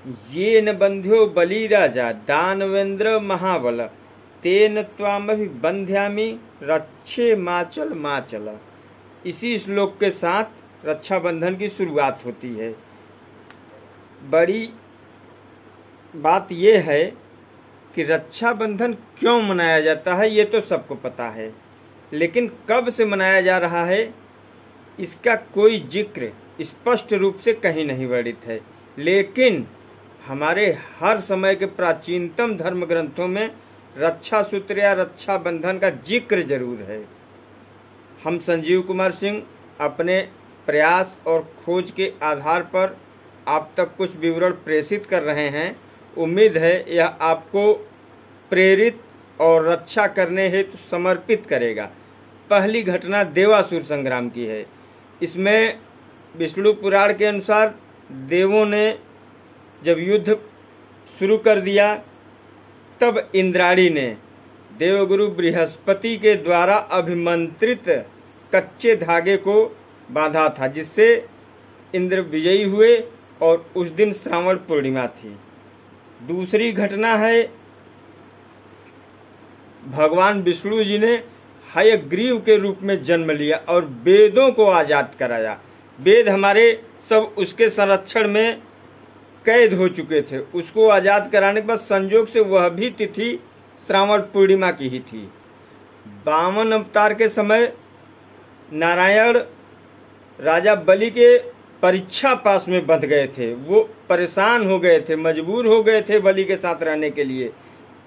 ये न बंध्यो बलि राजा दानवेंद्र महाबल तेन त्वामभि बंध्यामि रक्षे माचल माचल। इसी श्लोक के साथ रक्षाबंधन की शुरुआत होती है। बड़ी बात यह है कि रक्षाबंधन क्यों मनाया जाता है ये तो सबको पता है, लेकिन कब से मनाया जा रहा है इसका कोई जिक्र स्पष्ट रूप से कहीं नहीं वर्णित है। लेकिन हमारे हर समय के प्राचीनतम धर्म ग्रंथों में रक्षा सूत्र या रक्षाबंधन का जिक्र जरूर है। हम संजीव कुमार सिंह अपने प्रयास और खोज के आधार पर आप तक कुछ विवरण प्रेषित कर रहे हैं। उम्मीद है यह आपको प्रेरित और रक्षा करने हेतु समर्पित करेगा। पहली घटना देवासुर संग्राम की है। इसमें विष्णु पुराण के अनुसार देवों ने जब युद्ध शुरू कर दिया तब इंद्राणी ने देवगुरु बृहस्पति के द्वारा अभिमंत्रित कच्चे धागे को बांधा था, जिससे इंद्र विजयी हुए और उस दिन श्रावण पूर्णिमा थी। दूसरी घटना है भगवान विष्णु जी ने हयग्रीव के रूप में जन्म लिया और वेदों को आजाद कराया। वेद हमारे सब उसके संरक्षण में कैद हो चुके थे। उसको आजाद कराने के बाद संयोग से वह भी तिथि श्रावण पूर्णिमा की ही थी। वामन अवतार के समय नारायण राजा बलि के परीक्षा पास में बंध गए थे। वो परेशान हो गए थे, मजबूर हो गए थे बलि के साथ रहने के लिए।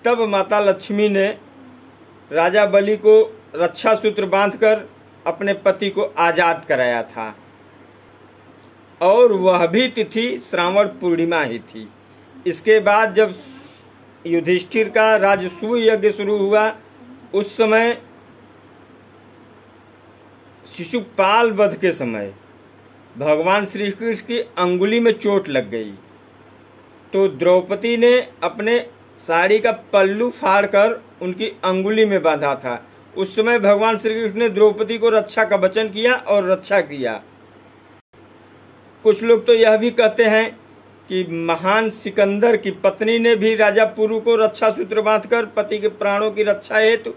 तब माता लक्ष्मी ने राजा बलि को रक्षा सूत्र बांधकर अपने पति को आजाद कराया था और वह भी तिथि श्रावण पूर्णिमा ही थी। इसके बाद जब युधिष्ठिर का राजसूय यज्ञ शुरू हुआ उस समय शिशुपाल वध के समय भगवान श्री कृष्ण की अंगुली में चोट लग गई तो द्रौपदी ने अपने साड़ी का पल्लू फाड़कर उनकी अंगुली में बांधा था। उस समय भगवान श्री कृष्ण ने द्रौपदी को रक्षा का वचन किया और रक्षा किया। कुछ लोग तो यह भी कहते हैं कि महान सिकंदर की पत्नी ने भी राजा पुरु को रक्षा सूत्र बांधकर पति के प्राणों की रक्षा हेतु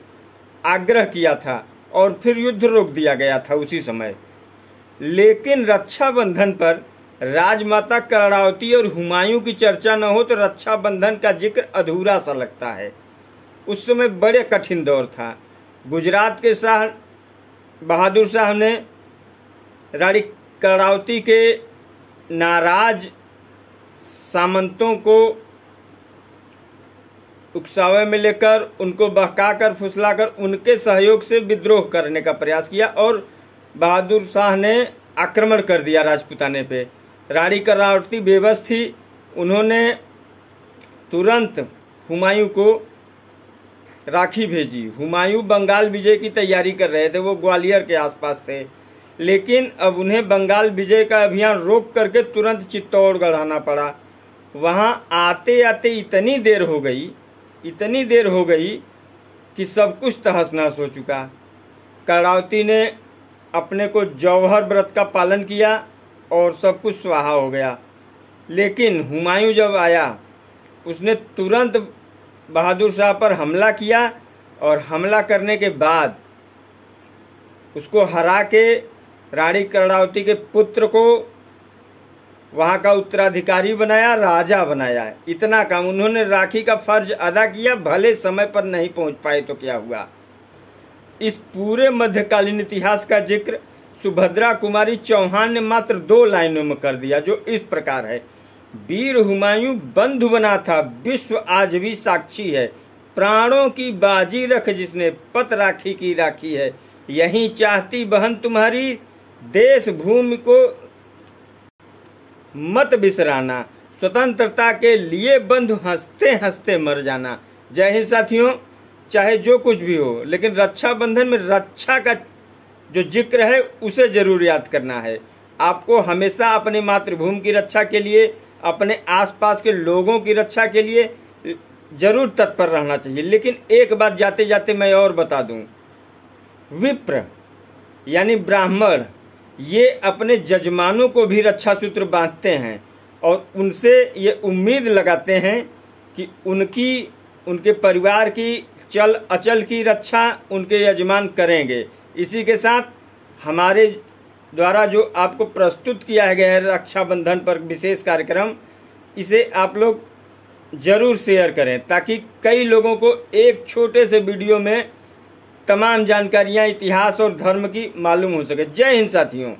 आग्रह किया था और फिर युद्ध रोक दिया गया था उसी समय। लेकिन रक्षाबंधन पर राजमाता कर्णावती और हुमायूं की चर्चा न हो तो रक्षाबंधन का जिक्र अधूरा सा लगता है। उस समय बड़े कठिन दौर था। गुजरात के शाह बहादुर शाह ने रानी कर्णावती के नाराज सामंतों को उकसावे में लेकर उनको बहकाकर फुसलाकर उनके सहयोग से विद्रोह करने का प्रयास किया और बहादुर शाह ने आक्रमण कर दिया राजपुताने पे। रानी कर्णावती बेबस थी। उन्होंने तुरंत हुमायूं को राखी भेजी। हुमायूं बंगाल विजय की तैयारी कर रहे थे, वो ग्वालियर के आसपास थे। लेकिन अब उन्हें बंगाल विजय का अभियान रोक करके तुरंत चित्तौड़गढ़ आना पड़ा। वहां आते आते इतनी देर हो गई कि सब कुछ तहस नहस हो चुका। कर्णावती ने अपने को जौहर व्रत का पालन किया और सब कुछ स्वाहा हो गया। लेकिन हुमायूं जब आया उसने तुरंत बहादुर शाह पर हमला किया और हमला करने के बाद उसको हरा के रानी कर्णावती के पुत्र को वहां का उत्तराधिकारी बनाया, राजा बनाया। इतना काम उन्होंने राखी का फर्ज अदा किया। भले समय पर नहीं पहुंच पाए तो क्या हुआ। इस पूरे मध्यकालीन इतिहास का जिक्र सुभद्रा कुमारी चौहान ने मात्र 2 लाइनों में कर दिया, जो इस प्रकार है। वीर हुमायूं बंधु बना था, विश्व आज भी साक्षी है। प्राणों की बाजी रख जिसने पत राखी की राखी है। यही चाहती बहन तुम्हारी देश भूमि को मत बिसराना। स्वतंत्रता के लिए बंधु हंसते हंसते मर जाना। जय हिंद साथियों। चाहे जो कुछ भी हो, लेकिन रक्षाबंधन में रक्षा का जो जिक्र है उसे जरूर याद करना है। आपको हमेशा अपनी मातृभूमि की रक्षा के लिए, अपने आसपास के लोगों की रक्षा के लिए जरूर तत्पर रहना चाहिए। लेकिन एक बात जाते जाते मैं और बता दूं, विप्र यानी ब्राह्मण ये अपने जजमानों को भी रक्षा सूत्र बांधते हैं और उनसे ये उम्मीद लगाते हैं कि उनके परिवार की चल अचल की रक्षा उनके यजमान करेंगे। इसी के साथ हमारे द्वारा जो आपको प्रस्तुत किया गया है रक्षाबंधन पर विशेष कार्यक्रम, इसे आप लोग ज़रूर शेयर करें ताकि कई लोगों को एक छोटे से वीडियो में तमाम जानकारियां इतिहास और धर्म की मालूम हो सके। जय हिंद साथियों।